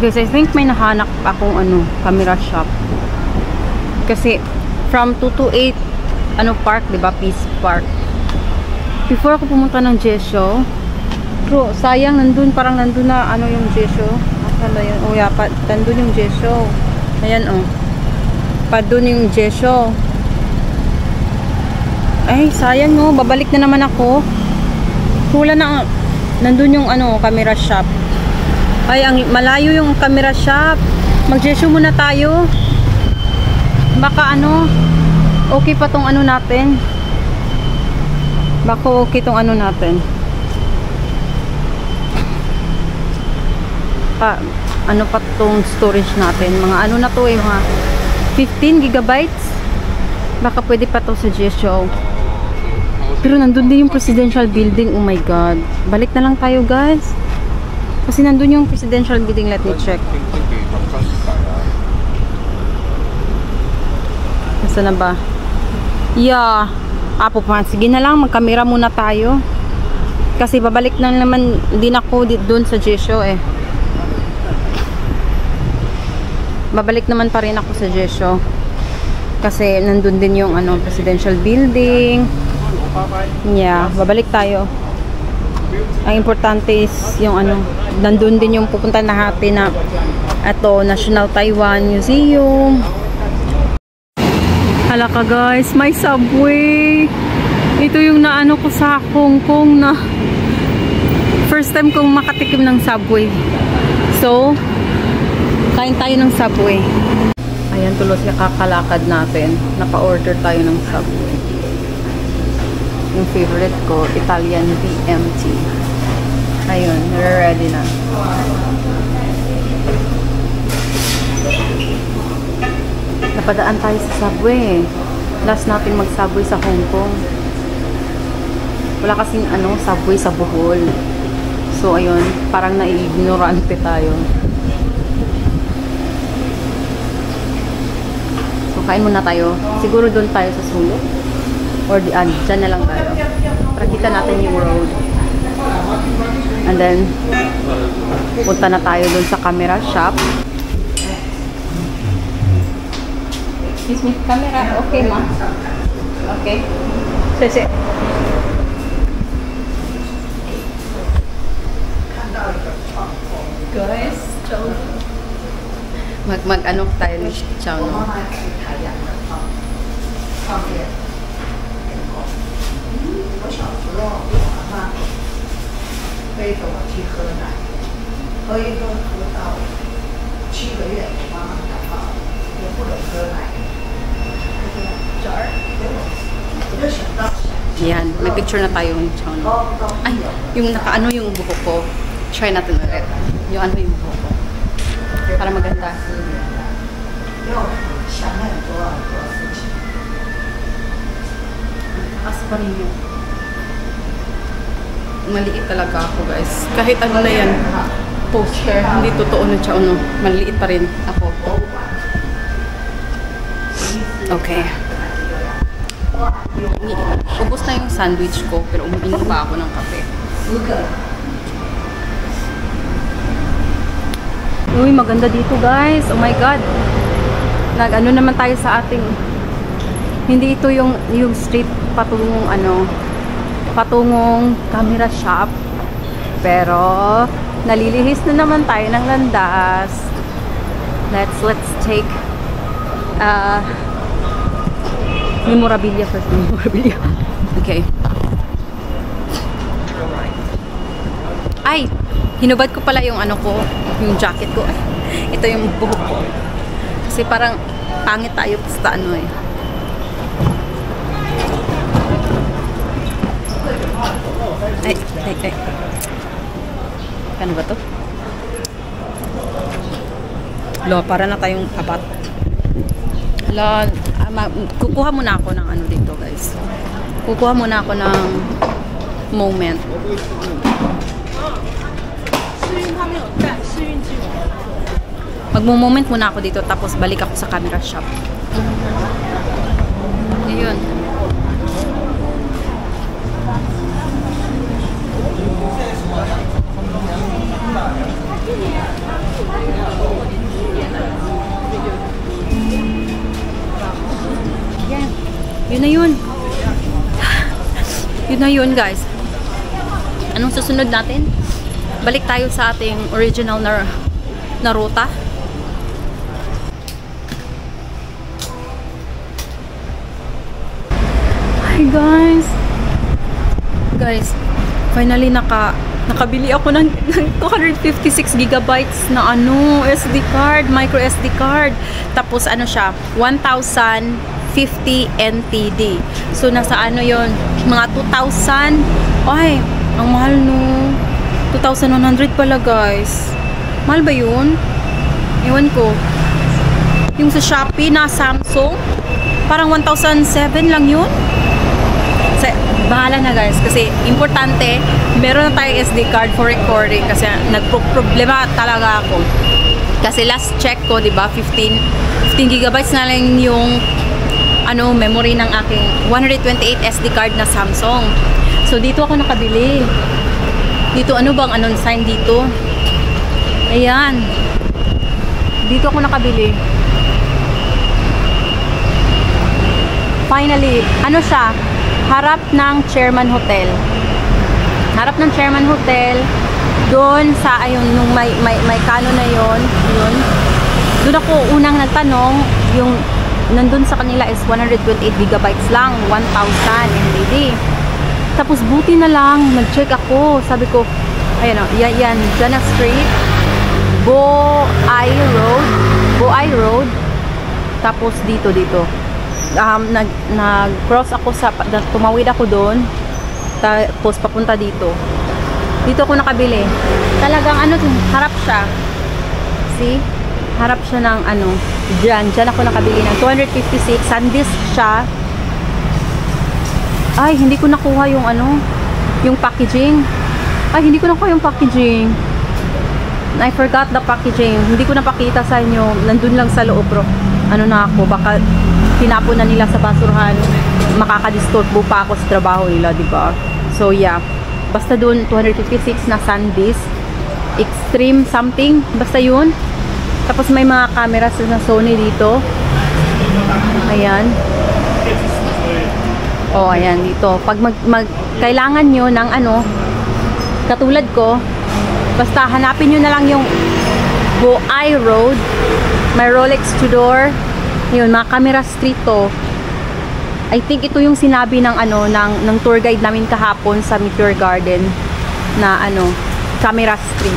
Because I think may nahanap akong ano, camera shop. Kasi from 228 ano park, 'di ba? Peace Park. Before ako pumunta ng Jesho, bro, sayang nandun, parang nandun na ano yung Jesho. Asan ba yun? Oh, yeah, nandun yung Jesho. Ayan, oh. Pa dun yung Jesho. Ay, sayang, no. Babalik na naman ako. Wala na, nandun yung ano, camera shop. Ay, ang malayo yung camera shop. Mag-Jesho muna tayo. Baka ano, okay pa tong ano natin. Baka okay tong ano natin. Ano pa tong storage natin? Mga ano na to eh, mga 15 gigabytes. Baka pwede pa to sa Jesho. Pero nandun din yung presidential building. Oh my god. Balik na lang tayo, guys. Kasi nandun yung presidential building. Let me check. Nasaan na ba? Yeah. Apo pa. Sige na lang. Magkamera muna tayo. Kasi babalik na naman din ako doon sa Jesho eh. Babalik naman pa rin ako sa Jesho. Kasi nandun din yung ano, presidential building. Yeah, babalik tayo. Ang importante is yung ano, nandun din yung pupunta natin na ito, National Taiwan Museum. Hala ka guys, may subway. Ito yung naano ko sa Hong Kong na first time kong makatikim ng subway. So, kain tayo ng subway. Ayan, tulos na kakalakad natin. Napa-order tayo ng subway. Yung favorite ko, Italian BMT. Ayun, ready na. Napadaan tayo sa subway. Last natin mag-subway sa Hong Kong. Wala kasing ano, subway sa Bohol. So, ayun, parang nai-ignorante tayo. So, kain muna tayo. Siguro doon tayo sa sulok. Or dyan na lang tayo. Para kita natin yung road. And then, punta na tayo doon sa camera shop. Excuse me, camera. Okay, ma. Okay. Sese. Guys, ciao. Mag-ano tayo ni ciao. No? 我小时候，我妈妈背着我去喝奶，喝一喝喝到7个月，我妈妈感冒，也不能喝奶。这儿给我就想到。Yan, may picture na tayo ng chow. Ay, yung nakaano yung buhok ko. Try natin ulit. Yung ano yung buhok ko. Para maganda. As pa rin yun. Maliit talaga ako guys. Kahit ano na yan, poster, hindi totoo na chow, no? Maliit pa rin ako. Okay. Ubus na yung sandwich ko, pero umiinom pa ako ng kape. Uy, maganda dito guys. Oh my god. Nag-ano naman tayo sa ating, hindi ito yung street patungong ano, patungong camera shop. Pero nalilihis na naman tayo ng landas. Let's take memorabilia first. Memorabilia. Okay. Ay, hinubad ko pala yung ano ko, yung jacket ko. Ito yung buhok ko. Kasi parang pangit tayo basta ano eh. Ay. Ano ba to? Lo, para na tayong apat. Lo, kukuha muna ako ng ano dito guys. Kukuha muna ako ng moment. Magmo-moment muna ako dito tapos balik ako sa camera shop. Ayun. Yun na yun. Yun na yun, guys. Anong susunod natin? Balik tayo sa ating original na ruta. Hi, guys. Guys, finally nakabili ako ng 256 gigabytes na SD card, micro SD card. Tapos ano siya, 1,050 NTD. So nasa yon, mga 2,000. Ay, ang mahal no. 2,100 pala, guys. Mahal ba yun? Ewan ko. Yung sa Shopee na Samsung, parang 1,007 lang yun. Bahala na, guys, kasi importante meron na tayong SD card for recording kasi nagproblema talaga ako. Kasi last check ko, 'di ba, 15 gigabytes na lang yung memory ng aking 128 SD card na Samsung. So dito ako nakabili. Dito bang sign dito? Ayan. Dito ako nakabili. Finally, siya? Harap ng Chairman Hotel. Harap ng Chairman Hotel. Doon sa, nung may kano na yun. Doon ako unang nagtanong. Yung nandun sa kanila is 128 gigabytes lang. 1,000 MB. Tapos buti na lang, nag-check ako. Sabi ko, ayan yan, Jana Street. Bo-Ai Road. Tapos dito. Nag-cross ako tumawid ako doon, tapos papunta dito ako nakabili. Talagang harap siya, see, harap siya ng dyan ako nakabili ng 256. SanDisk siya. Ay, hindi ko nakuha yung yung packaging. Hindi ko nakuha yung packaging. I forgot the packaging. Hindi ko napakita sa inyo, nandun lang sa loob, bro. Na ako, baka tinapon na nila sa basurahan, makakadisturbo pa ako sa trabaho nila, diba? So yeah, basta doon 256 na SanDisk Extreme something, basta yun. Tapos may mga cameras na Sony dito. Ayan. Ayan dito. Pag kailangan nyo ng katulad ko, basta hanapin nyo na lang yung Bo-Ai Road. May Rolex Tudor. Yun, mga camera street to. I think ito yung sinabi ng ng tour guide namin kahapon sa Meteor Garden na camera street.